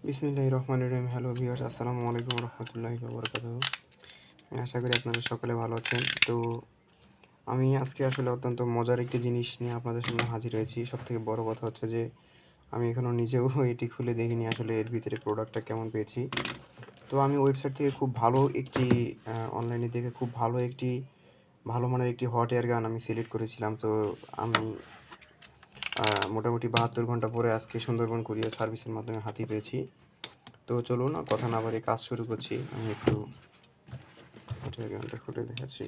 বিসমিল্লাহির রহমানির রহিম। Hello viewers, আসসালামু আলাইকুম রহমতুল্লাহি ওয়া বারাকাতুহু। আমি আশা করি আপনারা সকলে ভালো আছেন। তো আমি আজকে আসলে অত্যন্ত মজার একটি জিনিস নিয়ে আপনাদের সামনে হাজির হয়েছি। সবথেকে বড় কথা হচ্ছে যে আমি এখনও নিজেও এটি খুলে দেখিনি আসলে এর ভিতরে প্রোডাক্টটা কেমন পেয়েছি। তো আমি ওয়েবসাইট থেকে খুব ভালো একটি অনলাইনে দেখে খুব ভালো মানের একটি হট এয়ার গান আমি সিলেক্ট করেছিলাম। তো আমি মোটামুটি 72 ঘন্টা পরে আজকে সুন্দরবন কুরিয়ার সার্ভিসের মাধ্যমে হাতে পেয়েছি। তো চলুন কথা না বাড়িয়ে কাজ শুরু করছি। আমি একটু হটের গানটা খুলে দেখাচ্ছি।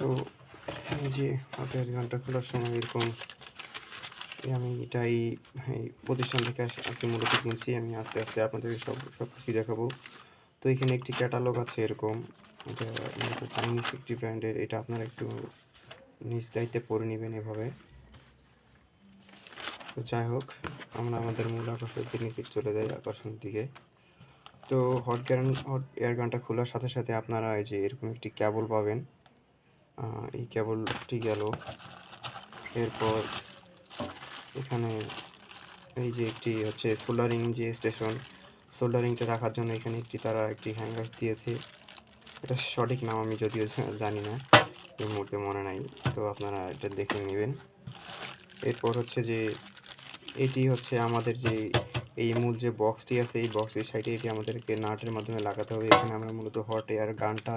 তো এই যে হটের গানটা খোলার সময় এরকম আমি এটাই এই প্রতিষ্ঠান থেকে আর কি মূলত কিনছি। আমি আস্তে আস্তে আপনাদের সব কিছুই দেখাবো। তো এখানে একটি ক্যাটালগ আছে এরকম। এটা মূলত চাইনিজ একটি ব্র্যান্ডের। এটা আপনারা একটু নিজ দায়িত্বে পড়ে নেবেন এভাবে। তো যাই হোক, আমরা আমাদের মূল আকর্ষণের দিকে চলে যাই, আকর্ষণের দিকে। তো হট এয়ার গানটা খোলার সাথে সাথে আপনারা এই যে এরকম একটি কেবল পাবেন। এই কেবলটি গেল। এরপর এখানে এই যে একটি হচ্ছে সোল্ডারিং যে স্টেশন, সোল্ডারিংটা রাখার জন্য এখানে তারা একটি হ্যাঙ্গার দিয়েছে। এটা সঠিক নাম আমি যদিও জানি না, এই মুহূর্তে মনে নাই। তো আপনারা এটা দেখে নেবেন। এরপর হচ্ছে যে এটি হচ্ছে আমাদের যে এই মূল যে বক্সটি আছে, এই বক্সের সাইডে এটি আমাদেরকে নাটের মাধ্যমে লাগাতে হবে। এখানে আমরা মূলত হট এয়ার গানটা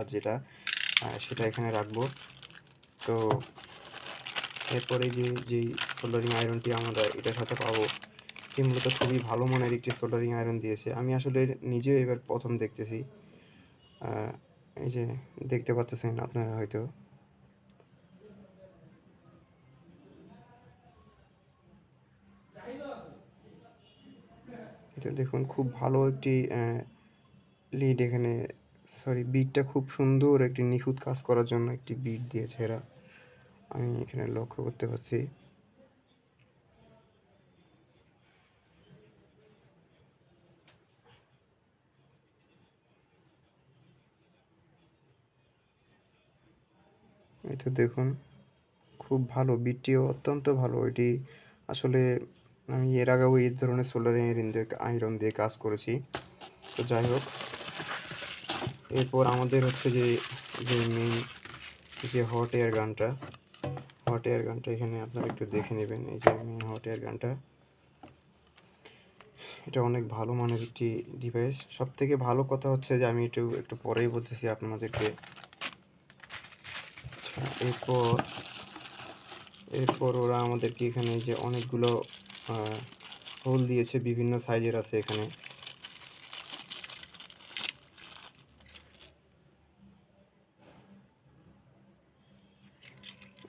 সেটা এখানে রাখবো। তো এরপরে যেই সোল্ডারিং আয়রনটি আমরা এটার সাথে পাবো, এটি মূলত খুবই ভালো মানের একটি সোল্ডারিং আয়রন দিয়েছে। আমি আসলে নিজেও এবার প্রথম দেখতেছি। এই যে দেখতে পাচ্ছেন আপনারা হয়তো, এটা দেখুন খুব ভালো একটি লিড এখানে, সরি বিটটা খুব সুন্দর একটি নিখুঁত কাজ করার জন্য একটি বিট দিয়েছে এরা, আমি এখানে লক্ষ্য করতে পারছি। এই তো দেখুন খুব ভালো, বিটটিও অত্যন্ত ভালো। এটি আসলে আমি এর আগেও এই ধরনের সোল্ডারিং আয়রন দিয়ে কাজ করেছি। তো যাই হোক, এরপর আমাদের হচ্ছে যে মেইন যে হট এয়ার গানটা এখানে আপনারা একটু দেখে নেবেন। এই যে মেইন হট এয়ার গানটা, এটা অনেক ভালো মানের একটি ডিভাইস। সবথেকে ভালো কথা হচ্ছে যে আমি একটু পরেই বলতেছি আপনাদেরকে। আচ্ছা, এরপর ওরা আমাদেরকে এখানে যে অনেকগুলো হোল দিয়েছে, বিভিন্ন সাইজের আছে এখানে।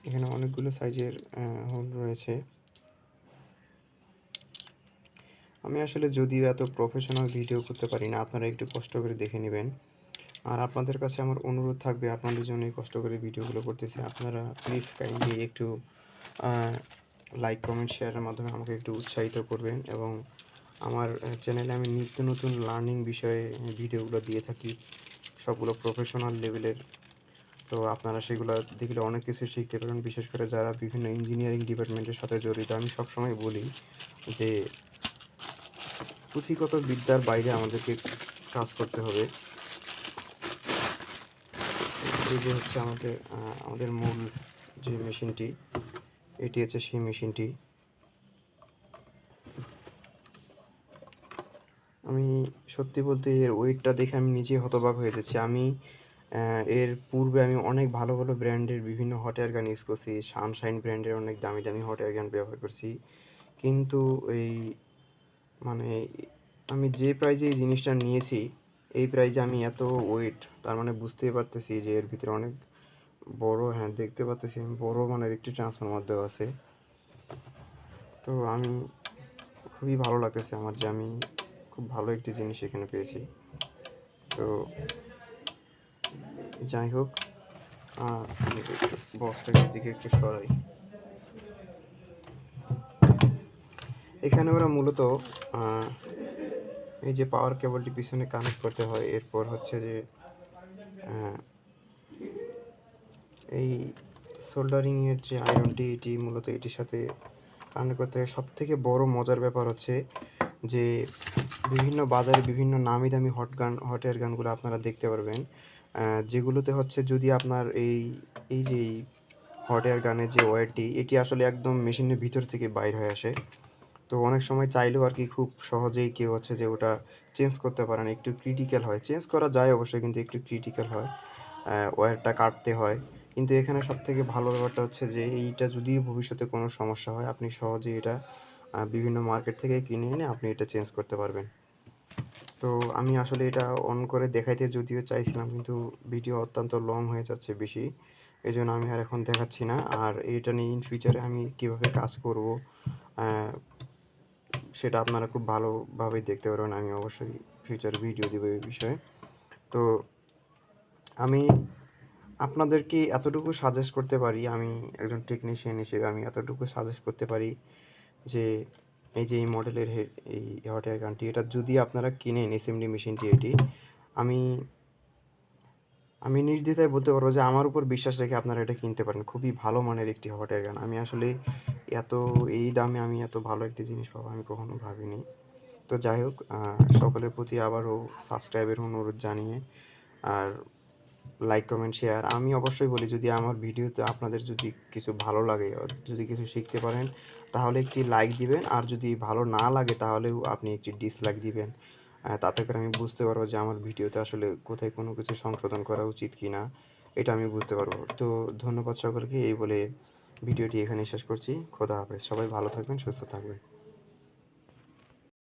এখানে অনেকগুলো সাইজের হোল রয়েছে। আমি আসলে যদিও এত প্রফেশনাল ভিডিও করতে পারি না, আপনারা একটু কষ্ট করে দেখে নেবেন। আর আপনাদের কাছে আমার অনুরোধ থাকবে, আপনাদের জন্যই কষ্ট করে ভিডিওগুলো করতেছি। আপনারা প্লিজ কাইন্ডলি একটু লাইক, কমেন্ট, শেয়ারের মাধ্যমে আমাকে একটু উৎসাহিত করবেন। এবং আমার চ্যানেলে আমি নিত্য নতুন লার্নিং বিষয়ে ভিডিওগুলো দিয়ে থাকি, সবগুলো প্রফেশনাল লেভেলের। তো আপনারা সেগুলো দেখলে অনেক কিছু শিখতে পারবেন, বিশেষ করে যারা বিভিন্ন ইঞ্জিনিয়ারিং ডিপার্টমেন্টের সাথে জড়িত। আমি সবসময় বলি যে পুঁথিগত বিদ্যার বাইরে আমাদেরকে কাজ করতে হবে। এই যে হচ্ছে আমাদের মূল যে মেশিনটি, এটি হচ্ছে সেই মেশিনটি। আমি সত্যি বলতে এর ওয়েটটা দেখে আমি নিজে হতবাক হয়ে যাচ্ছি। এর পূর্বে আমি অনেক ভালো ভালো ব্র্যান্ডের বিভিন্ন হট এয়ার গান ইউজ করছি, সানশাইন ব্র্যান্ডের অনেক দামি দামি হট এয়ার গান ব্যবহার করছি। কিন্তু মানে আমি যে প্রাইজে এই জিনিসটা নিয়েছি, এই প্রাইজে আমি এত ওয়েট, তার মানে বুঝতেই পারতেছি যে এর ভিতরে অনেক বড়, হ্যাঁ দেখতে পাচ্তেছি আমি, বড় মানের একটি ট্রান্সফরমার দেওয়া আছে। তো আমি খুবই ভালো লাগতেছে আমার যে আমি খুব ভালো একটি জিনিস এখানে পেয়েছি। তো যাই হোক, আমি একটু বক্সটাকে দিকে একটু সরাই। এখানে ওরা মূলত এই যে পাওয়ার কেবলটি পিছনে কানেক্ট করতে হয়, এরপর হচ্ছে যে এই সোল্ডারিংয়ের যে আয়রনটি, এটি মূলত এটির সাথে কানেক্ট করতে হয়। সবথেকে বড় মজার ব্যাপার হচ্ছে যে বিভিন্ন বাজারে বিভিন্ন নামি দামি হট এয়ার গানগুলো আপনারা দেখতে পারবেন, যেগুলোতে হচ্ছে যদি আপনার এই যে হট এয়ার গানের যে ওয়্যারটি, এটি আসলে একদম মেশিনের ভিতর থেকে বাইর হয়ে আসে। তো অনেক সময় চাইলেও আর কি খুব সহজেই কেউ হচ্ছে যে ওটা চেঞ্জ করতে পারে না, একটু ক্রিটিক্যাল হয়। চেঞ্জ করা যায় অবশ্যই, কিন্তু একটু ক্রিটিক্যাল হয়, ওয়্যারটা কাটতে হয়। কিন্তু এখানে সবথেকে ভালো ব্যাপারটা হচ্ছে যে এইটা যদি ভবিষ্যতে কোনো সমস্যা হয়, আপনি সহজেই এটা বিভিন্ন মার্কেট থেকে কিনে এনে আপনি এটা চেঞ্জ করতে পারবেন। তো আমি আসলে এটা অন করে দেখাইতে যদিও চাইছিলাম, কিন্তু ভিডিও অত্যন্ত লং হয়ে যাচ্ছে বেশি, এই জন্য আমি আর এখন দেখাচ্ছি না। আর এটা নিয়ে ইন ফিউচারে আমি কীভাবে কাজ করব সেটা আপনারা খুব ভালোভাবেই দেখতে পারবেন। আমি অবশ্যই ফিউচারে ভিডিও দেবো এই বিষয়ে। তো আমি আপনাদেরকে এতটুকু সাজেস্ট করতে পারি, আমি একজন টেকনিশিয়ান হিসেবে আমি এতটুকু সাজেস্ট করতে পারি যে এই যে এই মডেলের এই হট এয়ার গানটি, এটা যদি আপনারা কিনেন এসএমডি মেশিনটি, এটি আমি আমি নির্দ্বিধায় বলতে পারবো যে আমার উপর বিশ্বাস রেখে আপনারা এটা কিনতে পারেন। খুবই ভালো মানের একটি হট এয়ার গান। আমি আসলে এত এই দামে আমি এত ভালো একটি জিনিস পাবো আমি কখনো ভাবিনি। তো যাই হোক, সকলের প্রতি আবারও সাবস্ক্রাইবের অনুরোধ জানিয়ে, আর লাইক কমেন্ট শেয়ার। আমি অবশ্যই বলি, যদি আমার ভিডিওতে আপনাদের যদি কিছু ভালো লাগে, যদি কিছু শিখতে পারেন, তাহলে একটি লাইক দিবেন, আর যদি ভালো না লাগে তাহলেও আপনি একটি ডিসলাইক দিবেন। তাতে করে আমি বুঝতে পারবো যে আমার ভিডিওতে আসলে কোথায় কোনো কিছু সংশোধন করা উচিত কি না, এটা আমি বুঝতে পারবো। তো ধন্যবাদ সকলকে, এই বলে ভিডিওটি এখানেই শেষ করছি। খোদা হাফেজ। সবাই ভালো থাকবেন, সুস্থ থাকবেন।